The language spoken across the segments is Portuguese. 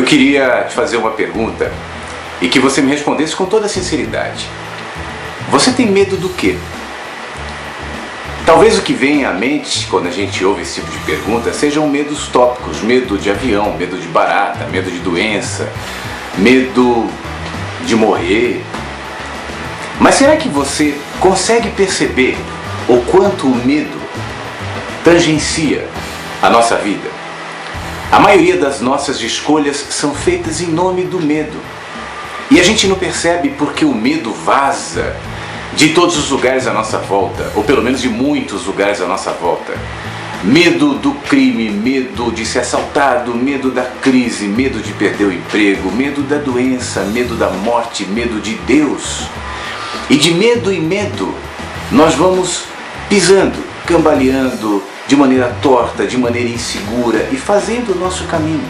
Eu queria te fazer uma pergunta e que você me respondesse com toda a sinceridade. Você tem medo do quê? Talvez o que venha à mente quando a gente ouve esse tipo de pergunta sejam medos tópicos, medo de avião, medo de barata, medo de doença, medo de morrer. Mas será que você consegue perceber o quanto o medo tangencia a nossa vida? A maioria das nossas escolhas são feitas em nome do medo. E a gente não percebe porque o medo vaza de todos os lugares à nossa volta, ou pelo menos de muitos lugares à nossa volta. Medo do crime, medo de ser assaltado, medo da crise, medo de perder o emprego, medo da doença, medo da morte, medo de Deus. E de medo em medo, nós vamos pisando, cambaleando, de maneira torta, de maneira insegura e fazendo o nosso caminho,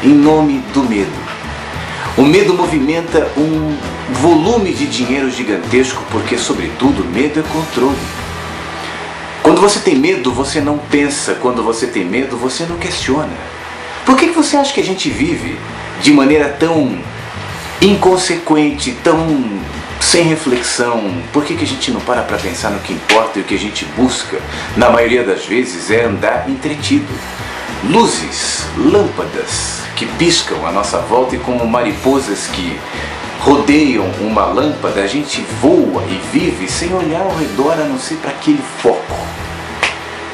em nome do medo. O medo movimenta um volume de dinheiro gigantesco porque, sobretudo, medo é controle. Quando você tem medo, você não pensa. Quando você tem medo, você não questiona. Por que você acha que a gente vive de maneira tão inconsequente, tão sem reflexão? Por que a gente não para pensar no que importa e o que a gente busca? Na maioria das vezes é andar entretido. Luzes, lâmpadas que piscam à nossa volta e como mariposas que rodeiam uma lâmpada, a gente voa e vive sem olhar ao redor a não ser para aquele foco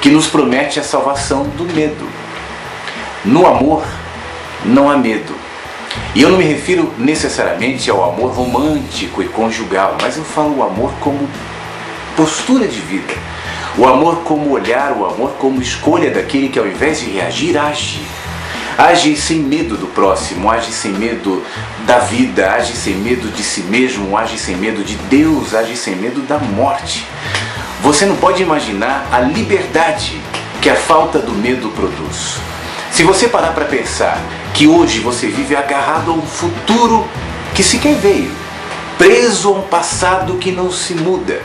que nos promete a salvação do medo. No amor não há medo. E eu não me refiro necessariamente ao amor romântico e conjugal, mas eu falo o amor como postura de vida, o amor como olhar, o amor como escolha daquele que ao invés de reagir, age. Age sem medo do próximo, age sem medo da vida, age sem medo de si mesmo, age sem medo de Deus, age sem medo da morte. Você não pode imaginar a liberdade que a falta do medo produz. Se você parar para pensar que hoje você vive agarrado a um futuro que sequer veio, preso a um passado que não se muda,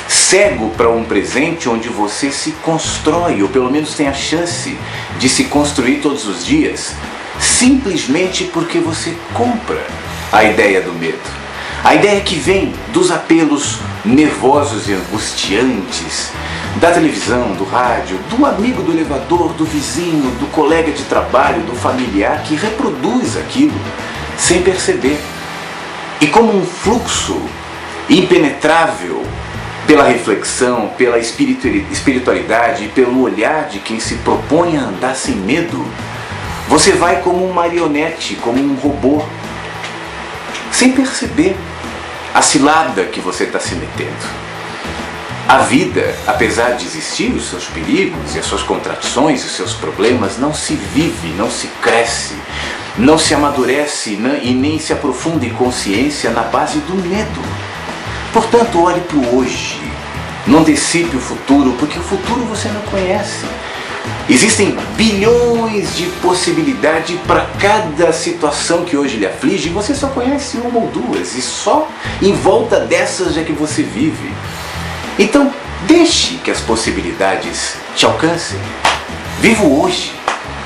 cego para um presente onde você se constrói, ou pelo menos tem a chance de se construir todos os dias, simplesmente porque você compra a ideia do medo. A ideia que vem dos apelos nervosos e angustiantes, da televisão, do rádio, do amigo do elevador, do vizinho, do colega de trabalho, do familiar que reproduz aquilo sem perceber. E como um fluxo impenetrável pela reflexão, pela espiritualidade e pelo olhar de quem se propõe a andar sem medo, você vai como um marionete, como um robô, sem perceber a cilada que você está se metendo. A vida, apesar de existir os seus perigos e as suas contradições e os seus problemas, não se vive, não se cresce, não se amadurece e nem se aprofunda em consciência na base do medo. Portanto, olhe para o hoje, não antecipe o futuro, porque o futuro você não conhece. Existem bilhões de possibilidades para cada situação que hoje lhe aflige, e você só conhece uma ou duas, e só em volta dessas é que você vive. Então, deixe que as possibilidades te alcancem. Viva o hoje.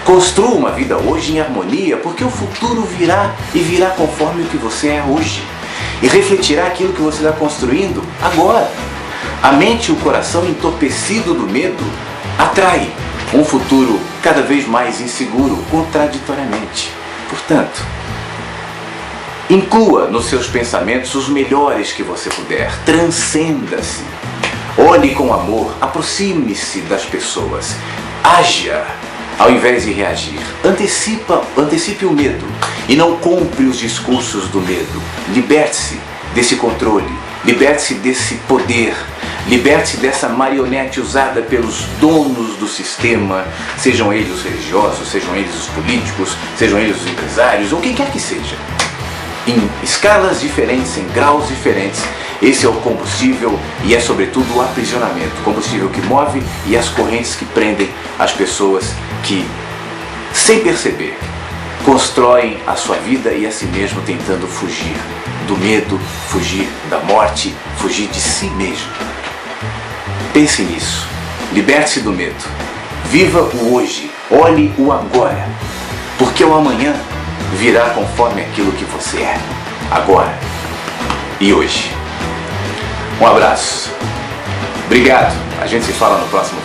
Construa uma vida hoje em harmonia, porque o futuro virá e virá conforme o que você é hoje. E refletirá aquilo que você está construindo agora. A mente e o coração entorpecido do medo atrai um futuro cada vez mais inseguro, contraditoriamente. Portanto, inclua nos seus pensamentos os melhores que você puder. Transcenda-se. Olhe com amor, aproxime-se das pessoas, haja ao invés de reagir. Antecipe o medo e não compre os discursos do medo. Liberte-se desse controle, liberte-se desse poder, liberte-se dessa marionete usada pelos donos do sistema, sejam eles os religiosos, sejam eles os políticos, sejam eles os empresários, ou quem quer que seja. Em escalas diferentes, em graus diferentes, esse é o combustível e é sobretudo o aprisionamento, o combustível que move e as correntes que prendem as pessoas que, sem perceber, constroem a sua vida e a si mesmo tentando fugir do medo, fugir da morte, fugir de si mesmo. Pense nisso, liberte-se do medo, viva o hoje, olhe o agora, porque o amanhã virá conforme aquilo que você é, agora e hoje. Um abraço. Obrigado. A gente se fala no próximo